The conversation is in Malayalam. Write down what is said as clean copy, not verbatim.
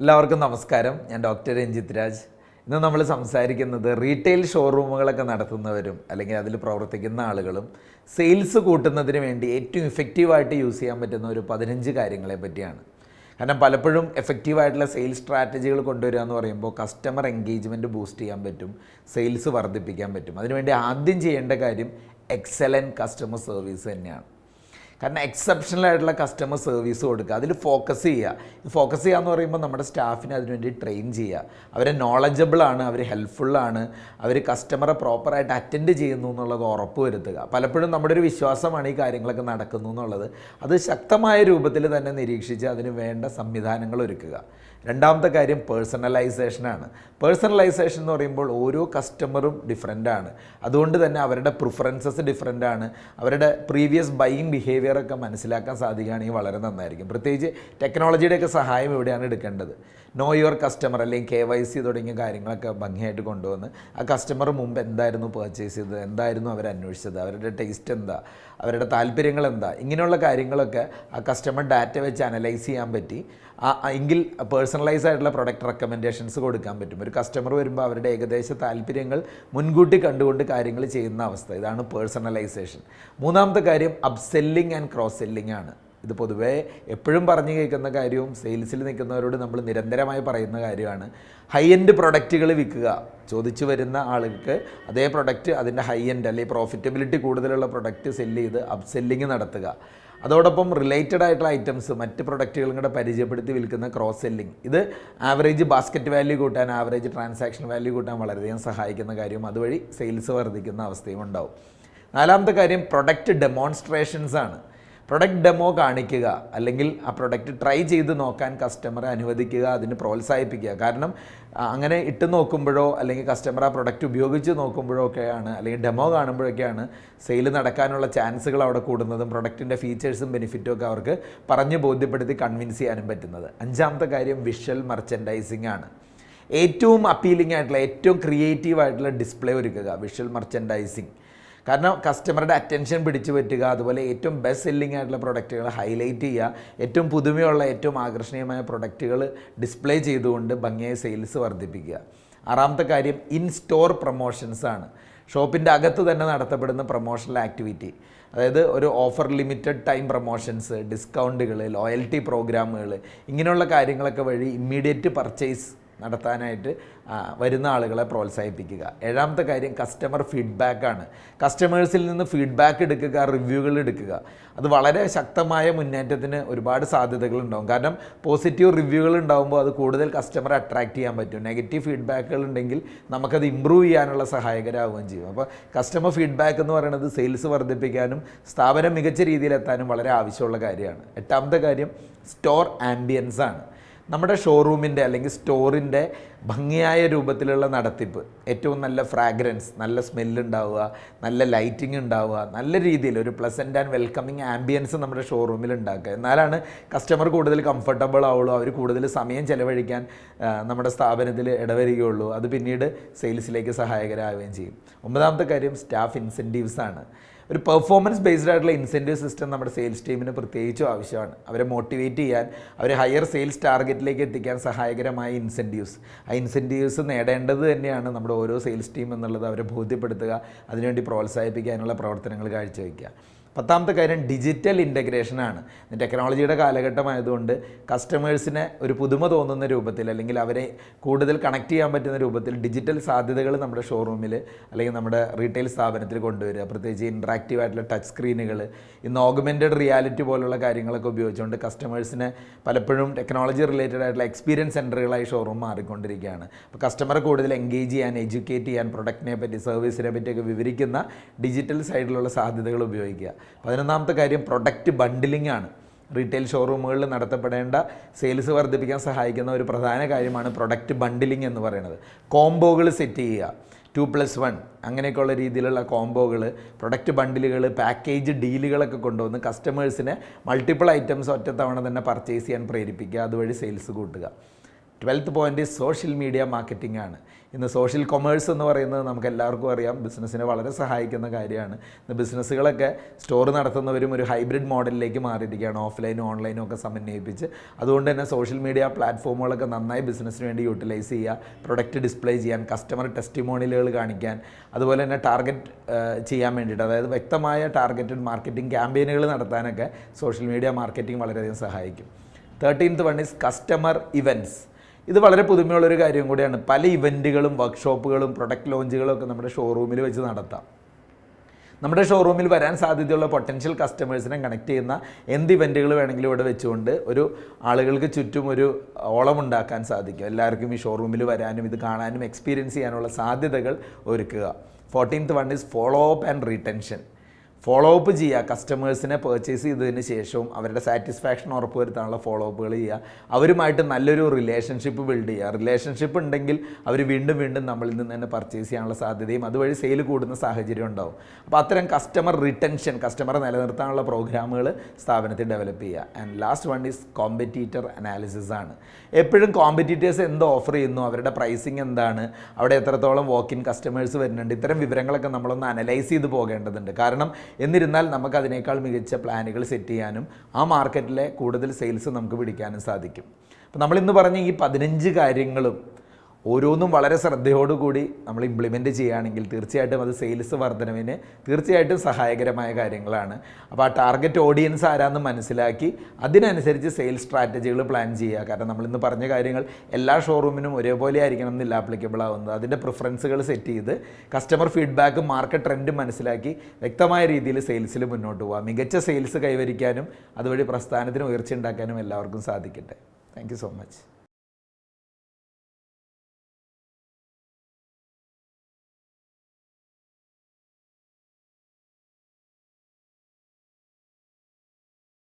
എല്ലാവർക്കും നമസ്കാരം. ഞാൻ ഡോക്ടർ രഞ്ജിത്ത് രാജ്. ഇന്ന് നമ്മൾ സംസാരിക്കുന്നത് റീറ്റെയിൽ ഷോറൂമുകളൊക്കെ നടത്തുന്നവരും അല്ലെങ്കിൽ അതിൽ പ്രവർത്തിക്കുന്ന ആളുകളും സെയിൽസ് കൂട്ടുന്നതിന് വേണ്ടി ഏറ്റവും ഇഫക്റ്റീവായിട്ട് യൂസ് ചെയ്യാൻ പറ്റുന്ന ഒരു 15 കാര്യങ്ങളെ പറ്റിയാണ്. കാരണം പലപ്പോഴും എഫക്റ്റീവായിട്ടുള്ള സെയിൽസ് സ്ട്രാറ്റജികൾ കൊണ്ടുവരിക എന്ന് പറയുമ്പോൾ കസ്റ്റമർ എൻഗേജ്മെൻറ്റ് ബൂസ്റ്റ് ചെയ്യാൻ പറ്റും, സെയിൽസ് വർദ്ധിപ്പിക്കാൻ പറ്റും. അതിനുവേണ്ടി ആദ്യം ചെയ്യേണ്ട കാര്യം എക്സലൻറ്റ് കസ്റ്റമർ സർവീസ് തന്നെയാണ്. കാരണം എക്സെപ്ഷണൽ ആയിട്ടുള്ള കസ്റ്റമർ സർവീസ് കൊടുക്കുക, അതിൽ ഫോക്കസ് ചെയ്യുക. ഫോക്കസ് ചെയ്യുക എന്ന് പറയുമ്പോൾ നമ്മുടെ സ്റ്റാഫിനെ അതിനുവേണ്ടി ട്രെയിൻ ചെയ്യുക. അവരെ നോളജബിളാണ്, അവർ ഹെൽപ്ഫുള്ളാണ്, അവർ കസ്റ്റമറെ പ്രോപ്പറായിട്ട് അറ്റൻഡ് ചെയ്യുന്നു എന്നുള്ളത് ഉറപ്പ് വരുത്തുക. പലപ്പോഴും നമ്മുടെ ഒരു വിശ്വാസമാണ് ഈ കാര്യങ്ങളൊക്കെ നടക്കുന്നു എന്നുള്ളത്. അത് ശക്തമായ രൂപത്തിൽ തന്നെ നിരീക്ഷിച്ച് അതിന് വേണ്ട സംവിധാനങ്ങൾ ഒരുക്കുക. രണ്ടാമത്തെ കാര്യം പേഴ്സണലൈസേഷനാണ്. പേഴ്സണലൈസേഷൻ എന്ന് പറയുമ്പോൾ ഓരോ കസ്റ്റമറും ഡിഫറെൻ്റാണ്. അതുകൊണ്ട് തന്നെ അവരുടെ പ്രിഫറൻസസ് ഡിഫറെൻ്റാണ്. അവരുടെ പ്രീവിയസ് ബൈയിങ് ബിഹേവിയറൊക്കെ മനസ്സിലാക്കാൻ സാധിക്കുകയാണെങ്കിൽ വളരെ നന്നായിരിക്കും. പ്രത്യേകിച്ച് ടെക്നോളജിയുടെയൊക്കെ സഹായം ഇവിടെയാണ് എടുക്കേണ്ടത്. നോ യുവർ കസ്റ്റമർ അല്ലെങ്കിൽ KYC തുടങ്ങിയ കാര്യങ്ങളൊക്കെ ഭംഗിയായിട്ട് കൊണ്ടുവന്ന് ആ കസ്റ്റമർ മുമ്പ് എന്തായിരുന്നു പർച്ചേസ് ചെയ്തത്, എന്തായിരുന്നു അവർ അന്വേഷിച്ചത്, അവരുടെ ടേസ്റ്റ് എന്താ, അവരുടെ താല്പര്യങ്ങൾ എന്താ, ഇങ്ങനെയുള്ള കാര്യങ്ങളൊക്കെ ആ കസ്റ്റമർ ഡാറ്റ വെച്ച് അനലൈസ് ചെയ്യാൻ പറ്റി എങ്കിൽ പേഴ്സണലൈസ് ആയിട്ടുള്ള പ്രൊഡക്റ്റ് റെക്കമെൻഡേഷൻസ് കൊടുക്കാൻ പറ്റും. ഒരു കസ്റ്റമർ വരുമ്പോൾ അവരുടെ ഏകദേശ താല്പര്യങ്ങൾ മുൻകൂട്ടി കണ്ടുകൊണ്ട് കാര്യങ്ങൾ ചെയ്യുന്ന അവസ്ഥ, ഇതാണ് പേഴ്സണലൈസേഷൻ. മൂന്നാമത്തെ കാര്യം അപ്സെല്ലിംഗ് ആൻഡ് ക്രോസ് സെല്ലിംഗ് ആണ്. ഇത് പൊതുവേ എപ്പോഴും പറഞ്ഞു കേൾക്കുന്ന കാര്യവും സെയിൽസിൽ നിൽക്കുന്നവരോട് നമ്മൾ നിരന്തരമായി പറയുന്ന കാര്യമാണ്. ഹൈ എൻഡ് പ്രൊഡക്റ്റുകൾ വിൽക്കുക. ചോദിച്ചു വരുന്ന ആൾക്ക് അതേ പ്രൊഡക്റ്റ് അതിൻ്റെ ഹൈ എൻഡ് അല്ലെങ്കിൽ പ്രോഫിറ്റബിലിറ്റി കൂടുതലുള്ള പ്രൊഡക്റ്റ് സെല്ല് ചെയ്ത് അപ്സെല്ലിംഗ് നടത്തുക. അതോടൊപ്പം റിലേറ്റഡ് ആയിട്ടുള്ള ഐറ്റംസ് മറ്റ് പ്രൊഡക്റ്റുകളും കൂടെ പരിചയപ്പെടുത്തി വിൽക്കുന്ന ക്രോസ് സെല്ലിംഗ്. ഇത് ആവറേജ് ബാസ്ക്കറ്റ് വാല്യൂ കൂട്ടാൻ, ആവറേജ് ട്രാൻസാക്ഷൻ വാല്യൂ കൂട്ടാൻ വളരെയധികം സഹായിക്കുന്ന കാര്യവും അതുവഴി സെയിൽസ് വർദ്ധിക്കുന്ന അവസ്ഥയും ഉണ്ടാവും. നാലാമത്തെ കാര്യം പ്രൊഡക്റ്റ് ഡെമോൺസ്ട്രേഷൻസ് ആണ്. പ്രൊഡക്റ്റ് ഡെമോ കാണിക്കുക, അല്ലെങ്കിൽ ആ പ്രൊഡക്റ്റ് ട്രൈ ചെയ്ത് നോക്കാൻ കസ്റ്റമറെ അനുവദിക്കുക, അതിന് പ്രോത്സാഹിപ്പിക്കുക. കാരണം അങ്ങനെ ഇട്ട് നോക്കുമ്പോഴോ അല്ലെങ്കിൽ കസ്റ്റമർ ആ പ്രൊഡക്റ്റ് ഉപയോഗിച്ച് നോക്കുമ്പോഴോ ഒക്കെയാണ്, അല്ലെങ്കിൽ ഡെമോ കാണുമ്പോഴൊക്കെയാണ് സെയിൽ നടക്കാനുള്ള ചാൻസുകൾ അവിടെ കൂടുന്നതും പ്രൊഡക്റ്റിൻ്റെ ഫീച്ചേഴ്സും ബെനിഫിറ്റും ഒക്കെ അവർക്ക് പറഞ്ഞ് ബോധ്യപ്പെടുത്തി കൺവിൻസ് ചെയ്യാനും പറ്റുന്നത്. അഞ്ചാമത്തെ കാര്യം വിഷ്വൽ മർച്ചൻഡൈസിങ് ആണ്. ഏറ്റവും അപ്പീലിംഗ് ആയിട്ടുള്ള, ഏറ്റവും ക്രിയേറ്റീവ് ആയിട്ടുള്ള ഡിസ്പ്ലേ ഒരുക്കുക, വിഷ്വൽ മർച്ചൻഡൈസിങ്. കാരണം കസ്റ്റമറുടെ അറ്റൻഷൻ പിടിച്ചു പറ്റുക, അതുപോലെ ഏറ്റവും ബെസ്റ്റ് സെല്ലിംഗ് ആയിട്ടുള്ള പ്രൊഡക്റ്റുകൾ ഹൈലൈറ്റ് ചെയ്യുക, ഏറ്റവും പുതുമയുള്ള ഏറ്റവും ആകർഷണീയമായ പ്രൊഡക്റ്റുകൾ ഡിസ്പ്ലേ ചെയ്തുകൊണ്ട് ഭംഗിയായ സെയിൽസ് വർദ്ധിപ്പിക്കുക. ആറാമത്തെ കാര്യം ഇൻ സ്റ്റോർ പ്രൊമോഷൻസ് ആണ്. ഷോപ്പിൻ്റെ അകത്ത് തന്നെ നടത്തപ്പെടുന്ന പ്രൊമോഷണൽ ആക്ടിവിറ്റി, അതായത് ഒരു ഓഫർ ലിമിറ്റഡ് ടൈം പ്രൊമോഷൻസ്, ഡിസ്കൗണ്ടുകൾ, ലോയൽറ്റി പ്രോഗ്രാമുകൾ, ഇങ്ങനെയുള്ള കാര്യങ്ങളൊക്കെ വഴി ഇമ്മീഡിയറ്റ് പർച്ചേസ് നടത്താനായിട്ട് വരുന്ന ആളുകളെ പ്രോത്സാഹിപ്പിക്കുക. ഏഴാമത്തെ കാര്യം കസ്റ്റമർ ഫീഡ്ബാക്കാണ്. കസ്റ്റമേഴ്സിൽ നിന്ന് ഫീഡ്ബാക്ക് എടുക്കുക, റിവ്യൂകൾ എടുക്കുക. അത് വളരെ ശക്തമായ മുന്നേറ്റത്തിന് ഒരുപാട് സാധ്യതകളുണ്ടാവും. കാരണം പോസിറ്റീവ് റിവ്യൂകൾ ഉണ്ടാകുമ്പോൾ അത് കൂടുതൽ കസ്റ്റമറെ അട്രാക്റ്റ് ചെയ്യാൻ പറ്റും. നെഗറ്റീവ് ഫീഡ്ബാക്കുകൾ ഉണ്ടെങ്കിൽ നമുക്കത് ഇമ്പ്രൂവ് ചെയ്യാനുള്ള സഹായകരമാവുകയും ചെയ്യും. അപ്പോൾ കസ്റ്റമർ ഫീഡ്ബാക്ക് എന്ന് പറയുന്നത് സെയിൽസ് വർദ്ധിപ്പിക്കാനും സ്ഥാപനം മികച്ച രീതിയിലെത്താനും വളരെ ആവശ്യമുള്ള കാര്യമാണ്. എട്ടാമത്തെ കാര്യം സ്റ്റോർ ആംബിയൻസ് ആണ്. നമ്മുടെ ഷോറൂമിൻ്റെ അല്ലെങ്കിൽ സ്റ്റോറിൻ്റെ ഭംഗിയായ രൂപത്തിലുള്ള നടത്തിപ്പ്, ഏറ്റവും നല്ല ഫ്രാഗ്രൻസ്, നല്ല സ്മെല്ലുണ്ടാവുക, നല്ല ലൈറ്റിംഗ് ഉണ്ടാവുക, നല്ല രീതിയിൽ ഒരു പ്ലസൻറ്റ് ആൻഡ് വെൽക്കമിങ് ആംബിയൻസ് നമ്മുടെ ഷോറൂമിൽ ഉണ്ടാക്കുക. എന്നാലാണ് കസ്റ്റമർ കൂടുതൽ കംഫർട്ടബിൾ ആവുള്ളൂ, അവർ കൂടുതൽ സമയം ചെലവഴിക്കാൻ നമ്മുടെ സ്ഥാപനത്തിൽ ഇടവരികയുള്ളൂ. അത് പിന്നീട് സെയിൽസിലേക്ക് സഹായകരമാവുകയും ചെയ്യും. ഒമ്പതാമത്തെ കാര്യം സ്റ്റാഫ് ഇൻസെൻറ്റീവ്സ് ആണ്. ഒരു പെർഫോമൻസ് ബേസ്ഡ് ആയിട്ടുള്ള ഇൻസെൻറ്റീവ് സിസ്റ്റം നമ്മുടെ സെയിൽസ് ടീമിന് പ്രത്യേകിച്ചും ആവശ്യമാണ്. അവരെ മോട്ടിവേറ്റ് ചെയ്യാൻ, അവരെ ഹയർ സെയിൽസ് ടാർഗറ്റിലേക്ക് എത്തിക്കാൻ സഹായകരമായ ഇൻസെൻറ്റീവ്സ്. ആ ഇൻസെൻറ്റീവ്സ് നേടേണ്ടത് തന്നെയാണ് നമ്മുടെ ഓരോ സെയിൽസ് ടീം എന്നുള്ളത് അവരെ ബോധ്യപ്പെടുത്തുക, അതിനുവേണ്ടി പ്രോത്സാഹിപ്പിക്കാനുള്ള പ്രവർത്തനങ്ങൾ കാഴ്ചവെക്കുക. പത്താമത്തെ കാര്യം ഡിജിറ്റൽ ഇൻ്റഗ്രേഷനാണ്. ടെക്നോളജിയുടെ കാലഘട്ടമായതുകൊണ്ട് കസ്റ്റമേഴ്സിനെ ഒരു പുതുമ തോന്നുന്ന രൂപത്തിൽ, അല്ലെങ്കിൽ അവരെ കൂടുതൽ കണക്ട് ചെയ്യാൻ പറ്റുന്ന രൂപത്തിൽ ഡിജിറ്റൽ സാധ്യതകൾ നമ്മുടെ ഷോറൂമിൽ അല്ലെങ്കിൽ നമ്മുടെ റീറ്റെയിൽ സ്ഥാപനത്തിൽ കൊണ്ടുവരിക. പ്രത്യേകിച്ച് ഇൻട്രാക്റ്റീവ് ആയിട്ടുള്ള ടച്ച് സ്ക്രീനുകൾ, ഇന്ന് ഓഗ്മെൻറ്റഡ് റിയാലിറ്റി പോലുള്ള കാര്യങ്ങളൊക്കെ ഉപയോഗിച്ചുകൊണ്ട് കസ്റ്റമേഴ്സിനെ പലപ്പോഴും ടെക്നോളജി റിലേറ്റഡ് ആയിട്ടുള്ള എക്സ്പീരിയൻസ് സെൻറ്ററുകളായി ഷോറൂം മാറിക്കൊണ്ടിരിക്കുകയാണ്. അപ്പോൾ കസ്റ്റമറെ കൂടുതൽ എൻഗേജ് ചെയ്യാൻ, എഡ്യൂക്കേറ്റ് ചെയ്യാൻ, പ്രൊഡക്റ്റിനെ പറ്റി, സർവീസിനെ പറ്റിയൊക്കെ വിവരിക്കുന്ന ഡിജിറ്റൽ സൈഡിലുള്ള സാധ്യതകൾ ഉപയോഗിക്കുക. 11ാമത്തെ കാര്യം പ്രൊഡക്റ്റ് ബണ്ടിലിംഗ് ആണ്. റീറ്റെയിൽ ഷോറൂമുകളിൽ നടത്തപ്പെടേണ്ട സെയിൽസ് വർദ്ധിപ്പിക്കാൻ സഹായിക്കുന്ന ഒരു പ്രധാന കാര്യമാണ് പ്രൊഡക്റ്റ് ബണ്ടിലിംഗ് എന്ന് പറയുന്നത്. കോംബോകൾ സെറ്റ് ചെയ്യുക, 2+1 അങ്ങനെയൊക്കെയുള്ള രീതിയിലുള്ള കോംബോകൾ, പ്രൊഡക്റ്റ് ബണ്ടിലുകൾ, പാക്കേജ് ഡീലുകളൊക്കെ കൊണ്ടുവന്ന് കസ്റ്റമേഴ്സിനെ മൾട്ടിപ്പിൾ ഐറ്റംസ് ഒറ്റത്തവണ തന്നെ പർച്ചേസ് ചെയ്യാൻ പ്രേരിപ്പിക്കുക. അതുവഴി സെയിൽസ് കൂട്ടുക. 12th point social media marketing ആണ്. ഇന്ന് സോഷ്യൽ കൊമേഴ്സ് എന്ന് പറയുന്നത് നമുക്ക് എല്ലാവർക്കും അറിയാം, ബിസിനസ്സിനെ വളരെ സഹായിക്കുന്ന കാര്യമാണ്. ഇന്ന് ബിസിനസ്സുകളൊക്കെ സ്റ്റോർ നടത്തുന്നവരും ഒരു ഹൈബ്രിഡ് മോഡലിലേക്ക് മാറിയിരിക്കുകയാണ്, ഓഫ്ലൈനും ഓൺലൈനും ഒക്കെ സമന്വയിപ്പിച്ച്. അതുകൊണ്ട് തന്നെ സോഷ്യൽ മീഡിയ പ്ലാറ്റ്ഫോമുകളൊക്കെ നന്നായി ബിസിനസ്സിന് വേണ്ടി യൂട്ടിലൈസ് ചെയ്യുക, പ്രൊഡക്റ്റ് ഡിസ്പ്ലേ ചെയ്യാൻ, കസ്റ്റമർ ടെസ്റ്റിമോണിയലുകൾ കാണിക്കാൻ, അതുപോലെ തന്നെ ടാർഗറ്റ് ചെയ്യാൻ വേണ്ടിയിട്ട്, അതായത് വ്യക്തമായ ടാർഗറ്റഡ് മാർക്കറ്റിംഗ് ക്യാമ്പയിനുകൾ നടത്താനൊക്കെ സോഷ്യൽ മീഡിയ മാർക്കറ്റിംഗ് വളരെയധികം സഹായിക്കും. 13th one is customer events. ഇത് വളരെ പുതുമയുള്ളൊരു കാര്യം കൂടിയാണ്. പല ഇവൻറ്റുകളും വർക്ക്ഷോപ്പുകളും പ്രൊഡക്റ്റ് ലോഞ്ചുകളും ഒക്കെ നമ്മുടെ ഷോറൂമിൽ വെച്ച് നടത്താം. നമ്മുടെ ഷോറൂമിൽ വരാൻ സാധ്യതയുള്ള പൊട്ടൻഷ്യൽ കസ്റ്റമേഴ്സിനെ കണക്ട് ചെയ്യുന്ന എന്ത് ഇവൻറ്റുകൾ വേണമെങ്കിലും ഇവിടെ വെച്ചുകൊണ്ട് ഒരു ആളുകൾക്ക് ചുറ്റും ഒരു ഓളം ഉണ്ടാക്കാൻ സാധിക്കും. എല്ലാവർക്കും ഈ ഷോറൂമിൽ വരാനും ഇത് കാണാനും എക്സ്പീരിയൻസ് ചെയ്യാനുള്ള സാധ്യതകൾ ഒരുക്കുക. 14th one is follow up and retention. Follow up ചെയ്യുക, കസ്റ്റമേഴ്സിനെ പർച്ചേസ് ചെയ്തതിന് ശേഷവും അവരുടെ സാറ്റിസ്ഫാക്ഷൻ ഉറപ്പുവരുത്താനുള്ള ഫോളോ അപ്പുകൾ ചെയ്യുക, അവരുമായിട്ട് നല്ലൊരു റിലേഷൻഷിപ്പ് ബിൽഡ് ചെയ്യുക. റിലേഷൻഷിപ്പ് ഉണ്ടെങ്കിൽ അവർ വീണ്ടും വീണ്ടും നമ്മളിൽ നിന്ന് തന്നെ പർച്ചേസ് ചെയ്യാനുള്ള സാധ്യതയും അതുവഴി സെയിൽ കൂടുന്ന സാഹചര്യം ഉണ്ടാവും. അപ്പോൾ അത്തരം കസ്റ്റമർ റിട്ടൻഷൻ, കസ്റ്റമറെ നിലനിർത്താനുള്ള പ്രോഗ്രാമുകൾ സ്ഥാപനത്തിൽ ഡെവലപ്പ് ചെയ്യുക. And last one is competitor analysis ആണ്. എപ്പോഴും കോമ്പറ്റീറ്റേഴ്സ് എന്ത് ഓഫർ ചെയ്യുന്നു, അവരുടെ പ്രൈസിങ് എന്താണ്, അവിടെ എത്രത്തോളം വാക്ക് ഇൻ കസ്റ്റമേഴ്സ് വരുന്നുണ്ട്, ഇത്തരം വിവരങ്ങളൊക്കെ നമ്മളൊന്ന് അനലൈസ് ചെയ്ത് പോകേണ്ടതുണ്ട്. കാരണം എന്നിരുന്നാൽ നമുക്ക് അതിനേക്കാൾ മികച്ച പ്ലാനുകൾ സെറ്റ് ചെയ്യാനും ആ മാർക്കറ്റിലെ കൂടുതൽ സെയിൽസ് നമുക്ക് പിടിക്കാനും സാധിക്കും. അപ്പോൾ നമ്മളിന്ന് പറഞ്ഞ ഈ 15 കാര്യങ്ങളും ഓരോന്നും വളരെ ശ്രദ്ധയോടുകൂടി നമ്മൾ ഇംപ്ലിമെൻറ്റ് ചെയ്യുകയാണെങ്കിൽ തീർച്ചയായിട്ടും അത് സെയിൽസ് വർധനവിന് തീർച്ചയായിട്ടും സഹായകരമായ കാര്യങ്ങളാണ്. അപ്പോൾ ആ ടാർഗറ്റ് ഓഡിയൻസ് ആരാന്ന് മനസ്സിലാക്കി അതിനനുസരിച്ച് സെയിൽസ് സ്ട്രാറ്റജികൾ പ്ലാൻ ചെയ്യുക. കാരണം നമ്മളിന്ന് പറഞ്ഞ കാര്യങ്ങൾ എല്ലാ ഷോറൂമിനും ഒരേപോലെ ആയിരിക്കണം എന്നില്ല ആപ്ലിക്കബിൾ ആവുന്നത്. അതിൻ്റെ പ്രിഫറൻസുകൾ സെറ്റ് ചെയ്ത് കസ്റ്റമർ ഫീഡ്ബാക്കും മാർക്കറ്റ് ട്രെൻഡും മനസ്സിലാക്കി വ്യക്തമായ രീതിയിൽ സെയിൽസിൽ മുന്നോട്ട് പോവുക. മികച്ച സെയിൽസ് കൈവരിക്കാനും അതുവഴി പ്രസ്ഥാനത്തിന് ഉയർച്ച ഉണ്ടാക്കാനും എല്ലാവർക്കും സാധിക്കട്ടെ. Thank you so much.